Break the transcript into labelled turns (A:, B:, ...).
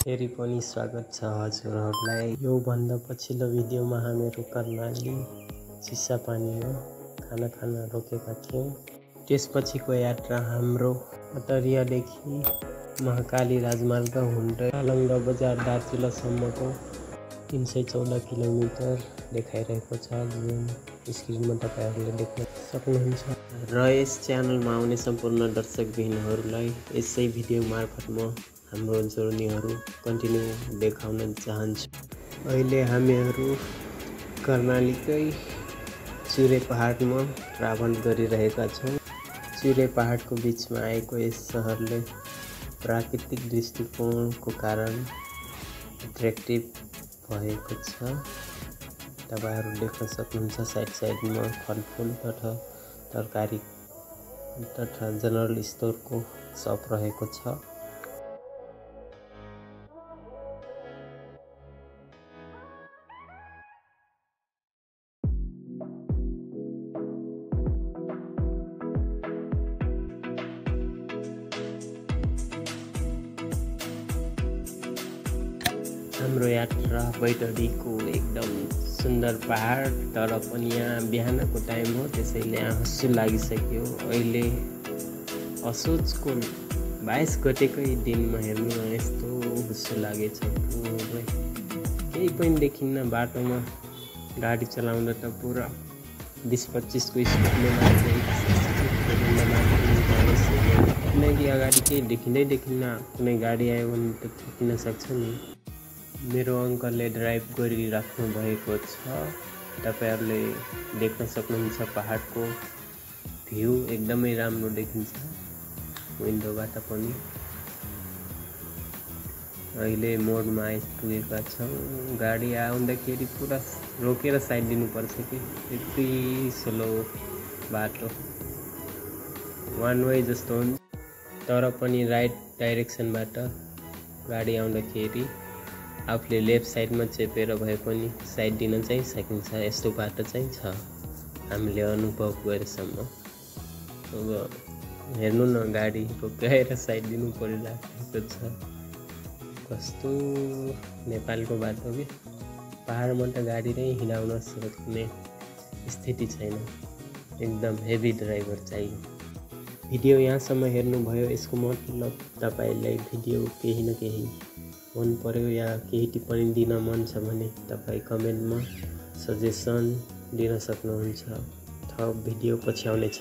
A: फेरि पनि स्वागत छ हजुरहरूलाई। यो भन्दा पछिल्लो भिडियोमा हामीहरू कर्णाली चिसापानीमा खाना खान रोकेका थियौँ। त्यसपछिको यात्रा हाम्रो अटरियादेखि महाकाली राजमार्ग हुँदै अलङ्गा बजार दार्चुलासम्मको 314 किलोमिटर देखाइरहेको छ, जुन स्क्रिनमा तपाईँहरूले देख्न सक्नुहुन्छ। र यस च्यानलमा आउने सम्पूर्ण दर्शकबिनहरूलाई यसै भिडियो मार्फत म हाम्रो जर्नीहरू कन्टिन्यू देखाउन चाहन्छु। अहिले हामीहरू कर्णालीकै चुरे पहाडमा ट्राभल गरिरहेका छौँ। चुरे पहाडको बिचमा आएको यस सहरले प्राकृतिक दृष्टिकोणको कारण एट्र्याक्टिभ भएको छ। तपाईहरू देख्न सक्नुहुन्छ साइडमा फलफुल तथा तरकारी तथा जनरल स्टोरको सप रहेको छ। हाम्रो यात्रा बैतडीको एकदम सुन्दर पहाड, तर पनि यहाँ बिहानको टाइम हो, त्यसैले यहाँ हुस्सु लागिसक्यो। अहिले असोजको 22 गतेकै दिनमा हेर्नु यस्तो हुस्सु लागेछ पुरै। केही पनि देखिन्न बाटोमा। गाडी चलाउँदा त पुरा 20-25 को स्पिडले किनकि अगाडि केही देखिन्न। कुनै गाडी आयो भने त ठोकिन सक्छ नि। मेरो अङ्कलले ड्राइभ गरिराख्नु भएको छ। तपाईहरूले देख्न सक्नुहुन्छ पहाडको भ्यू एकदमै राम्रो देखिन्छ विन्डोबाट पनि। अहिले मोडमा आइपुगेका छौँ। गाडी आउँदाखेरि पुरा रोकेर साइड दिनुपर्छ कि यति स्लो बाटो, वान वे जस्तो हुन्छ। तर पनि राइट डाइरेक्सनबाट गाडी आउँदाखेरि आफूले लेफ्ट साइडमा चेपेर भए पनि साइड दिन चाहिँ सकिन्छ। यस्तो बाटो चाहिँ छ हामीले अनुभव गरेसम्म। अब हेर्नु न, गाडी रोकाएर साइड दिनु परिरहेको छ। कस्तो नेपालको बाटो कि पहाडमा त गाडी नै हिँडाउन सक्ने स्थिति छैन। एकदम हेभी ड्राइभर चाहियो। भिडियो यहाँसम्म हेर्नुभयो, यसको मतलब तपाईँलाई भिडियो केही न केही मन पर्यो या केही टिप्पणी दिन मन छ भने तपाईँ कमेन्टमा सजेसन दिन सक्नुहुन्छ। थप भिडियो पछि आउनेछ।